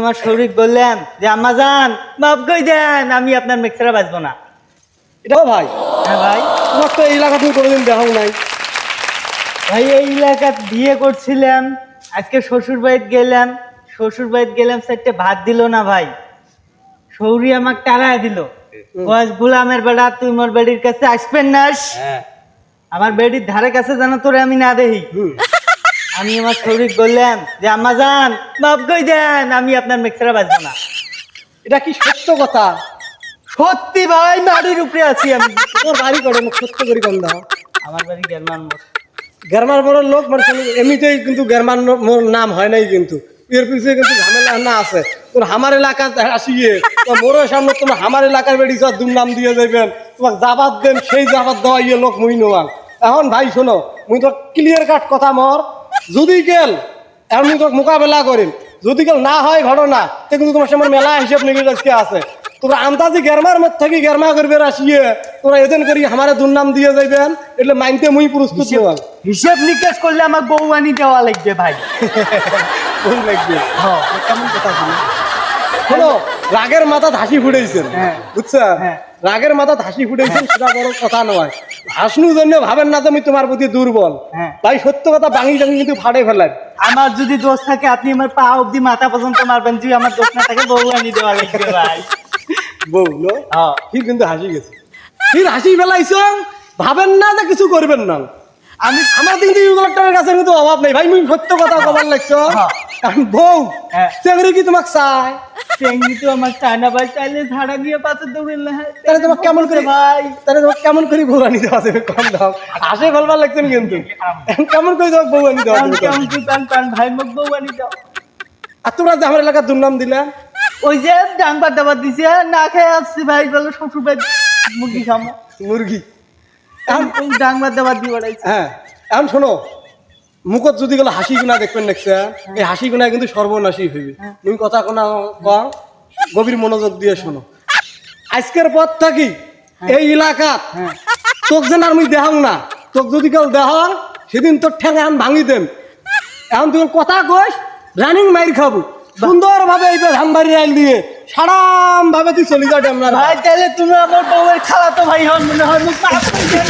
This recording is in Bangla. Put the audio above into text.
আমার শরীর বললাম যে আম্মা জান মাফ করে দেন, আমি আপনার মিক্সারে বাজবো না। এটাও ভাই? হ্যাঁ ভাই। তোমার তো এই এলাকা তুমি কোনোদিন দেখাও নাই। ভাই এই এলাকাত বিয়ে করছিলাম, আজকে শ্বশুর বাড়িতে গেলাম, চারটে ভাত দিল না ভাই, সৌরি আমাকে টাড়ায় দিল। বয়স গোলামের বেড়া, তুই মোর বেডির কাছে আসবেন না। আমার বেডির ধারে কাছে জানো তোরে আমি না দেখি। আমি আমার শরীর বললাম যে আম্মা জান মাফ করে দেন, আমি আপনার মিক্সারে বাজবো না। এটা কি সত্য কথা? সত্যি ভাই, মাটির উপরে আছি আমি। তোর বাড়ি করে মুখ সত্য করি কম দাও। আমার বাড়ি গেরমান মোড়। গেরমার মোড়ের লোক মানে এমনিতেই কিন্তু গেরমান মোড় নাম হয় নাই, কিন্তু এর পিছিয়ে কিন্তু ঝামেলা না আছে। তোর আমার এলাকা আসিয়ে তো মোড়ের সামনে তোমার আমার এলাকার বেড়ি সব দুর্নাম দিয়ে দেবেন, তোমাকে জাবাত দেন, সেই জাবাত দেওয়া ইয়ে লোক মুই নোয়াল। এখন ভাই শোনো, মুই তো ক্লিয়ার কাট কথা মর, যদি গেল এখন মুই তোকে মোকাবেলা করিম, যদি গেল না হয় ঘটনা তো কিন্তু তোমার সামনে মেলা হিসেব নিয়ে আজকে আছে। তোরা আন্দাজি গেরমার মধ্যে থাকি গেরমা করবে আসিয়ে তোরা এদিন করি আমার দুর্নাম দিয়ে যাইবেন, એટલે মাইনতে মুই প্রস্তুত নোয়াল। হিসেব নিকেশ করলে আমার বউ আনি দেওয়া লাগবে ভাই। বউ লাগবে? হ্যাঁ, কেমন কথা বলি। শোনো, রাগের মাথা হাসি ফুটাইছেন, হ্যাঁ। বুঝছেন? হ্যাঁ। রাগের মাথা হাসি ফুটাইছেন সেটা বড় কথা নয়। হাসনুর জন্য ভাবেন না যে আমি তোমার প্রতি দুর্বল। হ্যাঁ। ভাই সত্য কথা বাঙি টাঙি কিন্তু ফাড়ে ফেলেন। আমার যদি দোষ থাকে আপনি আমার পা অব্দি মাথা পর্যন্ত মারবেন, যদি আমার দোষ না থাকে বউ আনি দেওয়া লাগবে ভাই। বউ নো? হ্যাঁ। ঠিক কিন্তু হাসি গেছে, ঠিক হাসি ফেলাইছ, ভাবেন না যে কিছু করবেন না। আমি আমার কিন্তু ইউগুলোটার কাছে কিন্তু অভাব নেই ভাই, মুই সত্য কথা কবার লাগছ। হ্যাঁ। কারণ বউ হ্যাঁ। চেংড়ি কি তোমাকে চায়? চেঙ্গি তো আমার চায় না ভাই, চাইলে ঝাড়া দিয়ে পাশে দৌড়ে না। তাহলে তোমাকে কেমন করে ভাই, তাহলে তোমাকে কেমন করে বউ আনি দেওয়া যাবে? কম দাও, হাসে ফেলবার লাগছেন কিন্তু। এখন কেমন করে তোমাকে বউ আনি দেওয়া যাবে? কেমন কি টান ভাই, মোক বউ আনি দাও। আর তোমরা যে আমার এলাকার দুর্নাম দিলে, ওই যে ডাংবার দাবার দিছে, না খেয়ে আসছি ভাই, বলে শ্বশুর বাড়ি মুরগি খামো। মুরগি। এখন ডাংবার দাবার দিয়ে বেড়াইছে। হ্যাঁ, এখন শোনো, মুখত যদি গেলে হাসি গুণা দেখবেন দেখছে, এই হাসি গুণা কিন্তু সর্বনাশী হইবে। তুমি কথা কোনা কম গভীর মনোযোগ দিয়ে শোনো। আজকের পর থাকি এই এলাকাত তোক যেন আর মুই দেখাম না, তোক যদি কেউ দেহ সেদিন তোর ঠেঙে এখন ভাঙি দেন। এখন তুমি কথা কইস রানিং মাইর খাবো, সুন্দর ভাবে এই ধান বাড়ি আইল দিয়ে সারাম ভাবে তুই চলে যাবে। আমরা ভাই তাহলে তুমি আমার বউয়ের খালাতো ভাই হন মনে হয়, মুখ মাফ করে দেন।